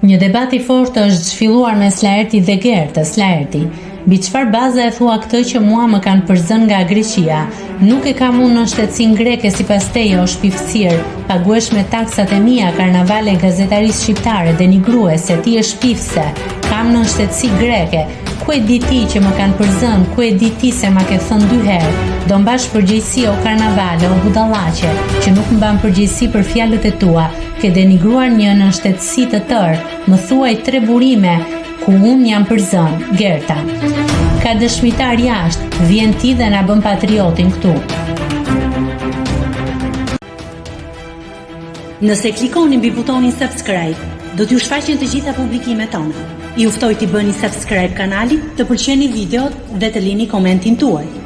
Një debat I fortë është zhvilluar mes Laerti dhe Gertës. Laerti: mbi çfarë baze e thua këtë që mua më kanë përzënë nga Greqia? Nuk e kam unë në shtetësinë greke sipas teje o shpiftësir, paguesh me taksat e mia karnavale gazetarisë shqiptare, denigruese, ti je shpiftëse. Kam në shtetësi greke. Ku e di ti që më kanë përzënë? Ku e di ti se ma ke thënë 2 herë? Do mbash përgjegjësi o karnavale o budallaqe, që nuk mban përgjegjësi për fjalët e tua. Ke denigruar një nënshtetësi të tërë. Më thuaj 3 burime ku unë jam përzënë. Gerta: ka dëshmitar jashtë, vjen ti dhe na bën patriotin këtu. Nëse klikoni mbi butonin subscribe, do t'ju shfaqen të gjitha publikimet tona. Ju ftoj t'i bëni subscribe kanalit, të pëlqeni videot dhe të lini komentin tuaj.